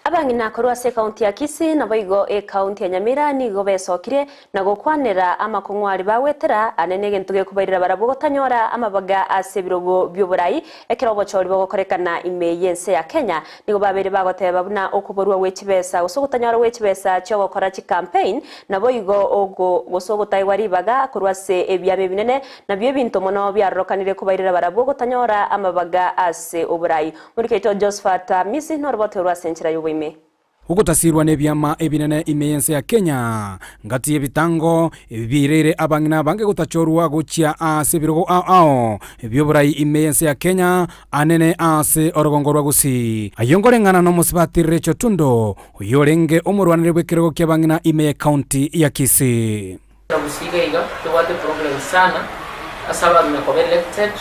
Abangina korwa se county ya Kisii na boigo county ya Nyamira nigo besokire na gukwanira amakongwari bawetera anene gentu gekubairira barabugotanyora amabaga ase birogo by'Uburayi ekirobo chori bagokorekana imeyense ya Kenya nigo babere bagoteba buna okuborwa wechibesa usogotanyora wechibesa cyo gukora chi campaign na boigo ogo gusogotaiwari baga korwa se ebyabe binene na byo bintu mono byarokanire kubairira barabugotanyora amabaga ase Uburayi muri keto Josephat Misi norboterwa senchira yuwime ugutasirwa nebyama ebinene imeyense ya Kenya ngati ebitango ebirere abangina bange gutachorwa guchia ase birogo ao by'Uburayi imeyense ya Kenya anene ase orogongorwa Gusii ayongorengana no musibatire chotundo uyorenge umurwanire bwekirego kyabangina ime county ya Kisii Gusii gaiga tuwate problem sana asaba na ko elected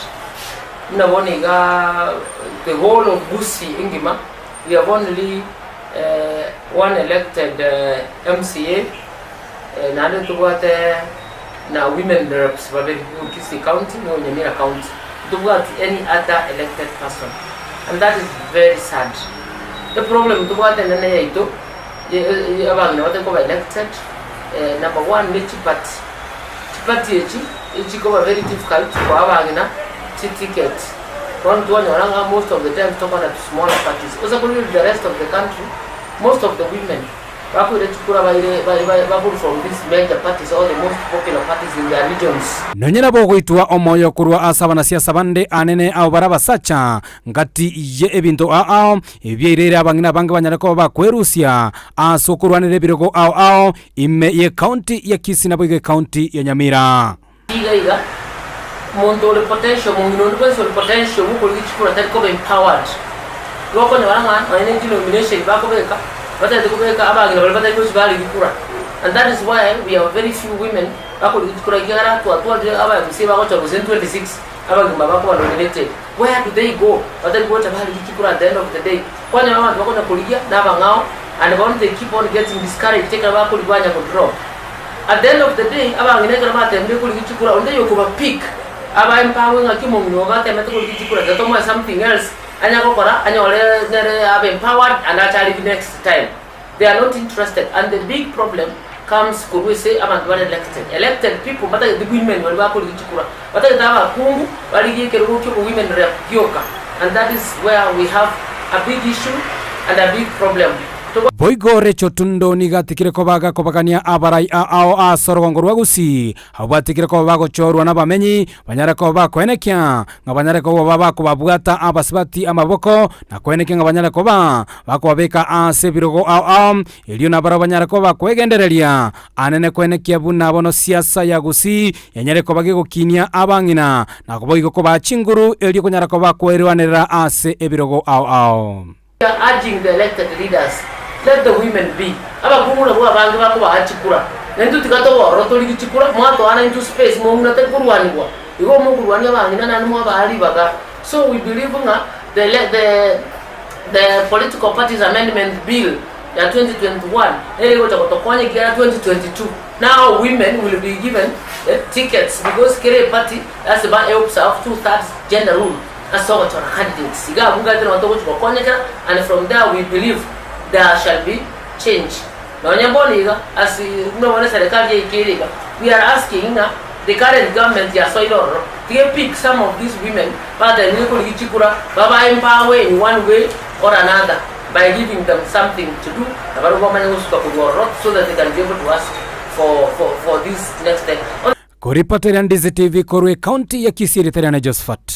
na boniga the whole of Gusii ingima we have only one elected MCA na na women reps for Kisii County no Nyamira County to what any other elected person, and that is very sad. The problem to what and then ito abang na ko elected number one ni chipati echi ko very difficult for abang na ticket. Most of the time talk about smaller parties. Also, the rest of the country, most of the women from these major parties or the most popular parties in their regions. Nonyera bogoitwa omoyo kurwa asabana siasa bande anene au barabasacha ngati ye ebinto ao ebyerere abangina bange banyarako bakwerusia asokurwanire birogo ao ime ye county ya Kisii na boige county ya Nyamira. Mondo le potential muko lichukura tari ko empowered wako ne waranga energy nomination bako beka batade ko beka abagira balibata ko bali likura, and that is why we have very few women bako lichukura kigara to aba msiba ko 26 abagimba bako nominated. Where do they go? Batade ko bali likura at the end of the day kwani mama bako na kuligia na bangao, and once they keep on getting discouraged take bako libanya ko drop. At the end of the day abangine kana batembe ko lichukura onde yokuba pick aba empowering akimongino batemete ko lichukura that almost something else anyakokora anyole are empowered and actually the next time they are not interested, and the big problem comes could we say abantu elected people but the women were bako lichukura but aba kungu bali yekero ko women rep yoka, and that is where we have a big issue and a big problem. Boigo rechotundo nigatikire ko baga kobagania abarai ao asorogongorwa Gusii habatikire ko bago chorwa nabamenyi banyara ko bakwenekya ngabanyara ko baba ko babwata abasibati amaboko na kwenekya ngabanyara ko bako babeka ase birogo ao elio na barabanyara ko bakwegendereria anene kwenekya buna bono siasa ya Gusii yanyare ko bagego kinya abangina na boigo ko bachinguru elio kunyara ko bakwerwanira ase ebirogo ao. We are urging the elected leaders, let the women be. Aba kumura kwa bangi bako bahachikura. Nendu tikato wa roto ligichikura mwato ana into space monguna te kurwani kwa. Igo mongurwani abangi nana nmo bahali baga. So we believe nga the political parties amendment bill ya 2021 ego takotokwanye kia 2022. Now women will be given tickets because kile party has about helps of 2/3 gender rule. And candidates. And from there we believe there shall be change. As we are asking the current government to pick some of these women, but they empower in one way or another by giving them something to do so that they can be able to ask for this next step. Kuripotera Ndizi TV korwe county ya Kisii Josephat.